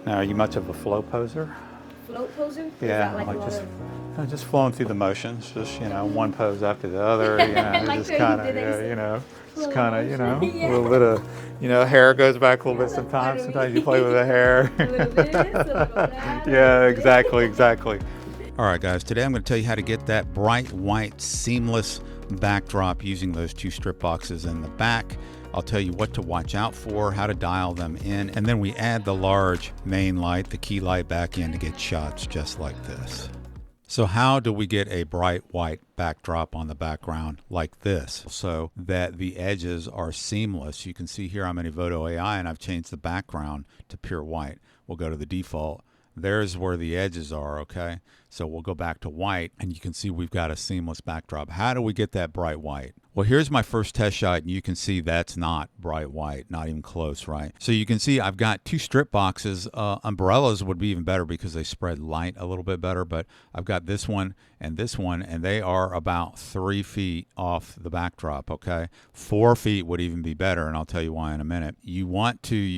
Now, are you much of a flow poser? Float poser? Is Yeah, that like a like lot of just flowing through the motions, just one pose after the other, like just the kind of, they yeah, say just slow kind of, motion? a Yeah. little bit of, hair goes back a little Yeah, bit a little part sometimes. of me. Sometimes you play with the hair. A little bit this, a little that, a Yeah, little exactly, bit. exactly. All right, guys, today I'm going to tell you how to get that bright white seamless backdrop using those two strip boxes in the back. I'll tell you what to watch out for, how to dial them in, and then we add the large main light, the key light back in to get shots just like this. So how do we get a bright white backdrop on the background like this so that the edges are seamless? You can see here I'm in Evoto AI and I've changed the background to pure white. We'll go to the default. There's where the edges are, okay? So we'll go back to white and you can see we've got a seamless backdrop. How do we get that bright white? Well, here's my first test shot, and you can see that's not bright white, not even close, right? So you can see I've got two strip boxes. Umbrellas would be even better because they spread light a little bit better, but I've got this one, and they are about 3 feet off the backdrop, okay? 4 feet would even be better, and I'll tell you why in a minute. You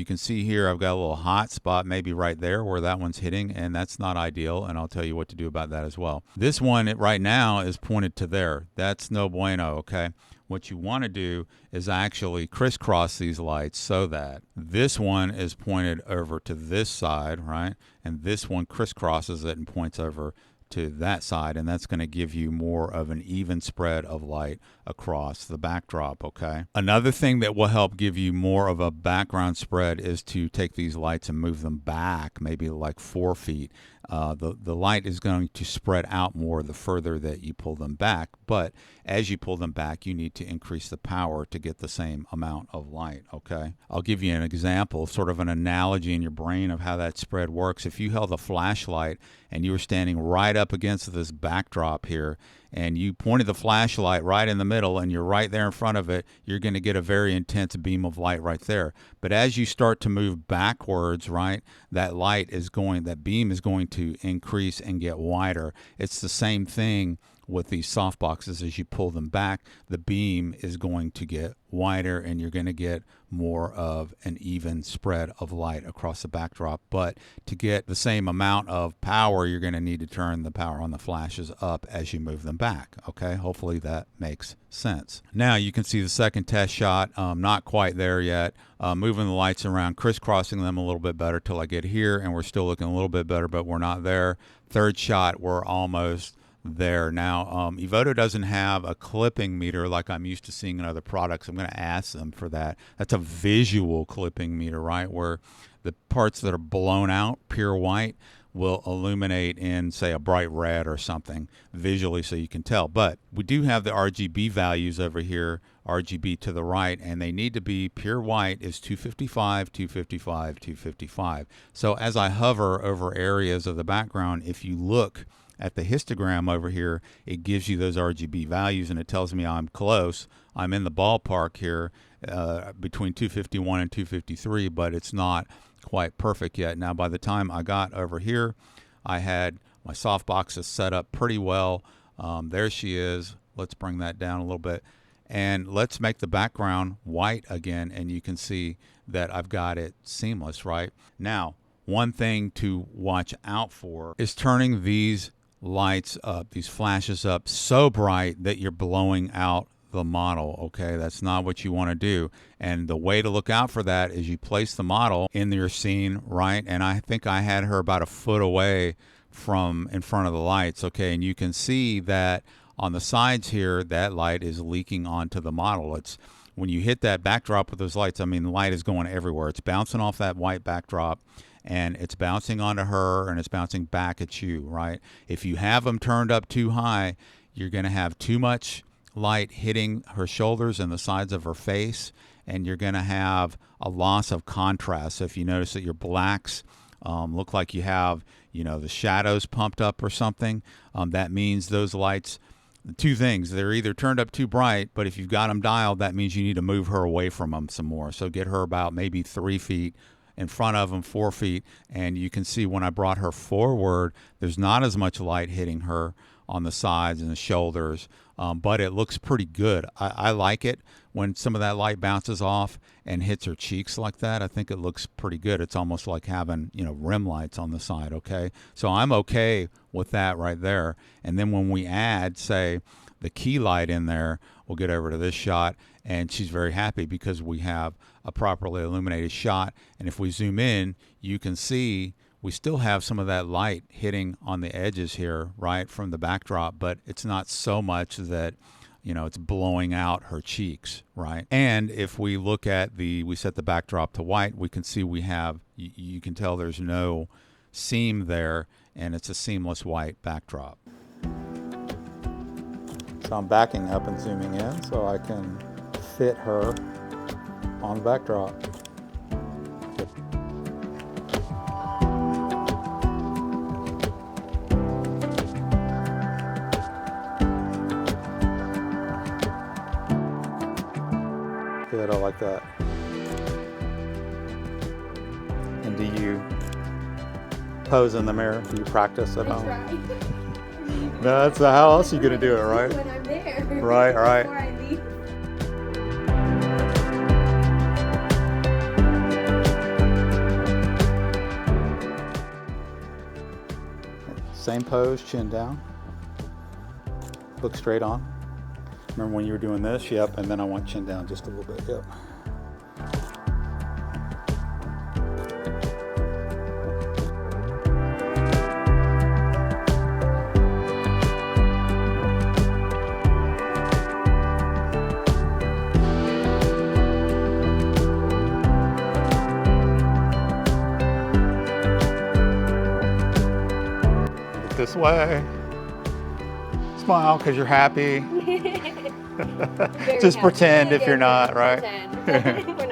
can see here I've got a little hot spot maybe right there where that one's hitting, and that's not ideal, and I'll tell you what to do about that as well. This one right now is pointed to there. That's no bueno, okay? What you want to do is actually crisscross these lights so that this one is pointed over to this side, right? And this one crisscrosses it and points over to that side, and that's going to give you more of an even spread of light across the backdrop, okay? Another thing that will help give you more of a background spread is to take these lights and move them back, maybe like 4 feet. The light is going to spread out more the further that you pull them back, but as you pull them back, you need to increase the power to get the same amount of light, okay? I'll give you an example, sort of an analogy in your brain of how that spread works. If you held a flashlight and you were standing right up against this backdrop here, and you pointed the flashlight right in the middle and you're right there in front of it, you're going to get a very intense beam of light right there. But as you start to move backwards, right, that beam is going to increase and get wider. It's the same thing with these soft boxes. As you pull them back, the beam is going to get wider and you're going to get more of an even spread of light across the backdrop. But to get the same amount of power, you're going to need to turn the power on the flashes up as you move them back, okay? Hopefully that makes sense. Now you can see the second test shot, not quite there yet. Moving the lights around, crisscrossing them a little bit better till I get here, and we're still looking a little bit better, but we're not there. Third shot, we're almost there. Now, Evoto doesn't have a clipping meter like I'm used to seeing in other products. I'm going to ask them for that. That's a visual clipping meter, right? Where the parts that are blown out, pure white, will illuminate in, say, a bright red or something visually so you can tell. But we do have the RGB values over here, RGB to the right, and they need to be pure white is 255, 255, 255. So as I hover over areas of the background, if you look at the histogram over here, it gives you those RGB values and it tells me I'm close. I'm in the ballpark here between 251 and 253, but it's not quite perfect yet. Now, by the time I got over here, I had my soft boxes set up pretty well. There she is. Let's bring that down a little bit. And let's make the background white again, and you can see that I've got it seamless, right? Now, one thing to watch out for is turning these lights up, these flashes up so bright that you're blowing out the model, okay? That's not what you want to do. And the way to look out for that is you place the model in your scene, right? And I think I had her about a foot away from in front of the lights, okay? And you can see that on the sides here, that light is leaking onto the model. It's when you hit that backdrop with those lights, I mean, the light is going everywhere. It's bouncing off that white backdrop and it's bouncing onto her and it's bouncing back at you, right? If you have them turned up too high, you're going to have too much light hitting her shoulders and the sides of her face, and you're going to have a loss of contrast. So if you notice that your blacks look like you have, the shadows pumped up or something, that means those lights, two things, they're either turned up too bright, but if you've got them dialed, that means you need to move her away from them some more. So get her about maybe 3 feet in front of them, 4 feet, and you can see when I brought her forward, there's not as much light hitting her on the sides and the shoulders, but it looks pretty good. I like it when some of that light bounces off and hits her cheeks like that. I think it looks pretty good. It's almost like having, rim lights on the side, okay? So I'm okay with that right there. And then when we add, say, the key light in there, we'll get over to this shot, and she's very happy because we have a properly illuminated shot. And if we zoom in, you can see we still have some of that light hitting on the edges here, right, from the backdrop, but it's not so much that, it's blowing out her cheeks, right? And if we look at we set the backdrop to white, we can see we have, you can tell there's no seam there, and it's a seamless white backdrop. So I'm backing up and zooming in so I can fit her on the backdrop. Good, I like that. And do you pose in the mirror? Do you practice at home? No, that's how else are you gonna do it, right? When I'm there. Right. Before I leave. Same pose, chin down. Look straight on. Remember when you were doing this? Yep, and then I want chin down just a little bit, yep. Look this way. Smile because you're happy. Just happy. pretend if you're not, right? Pretend.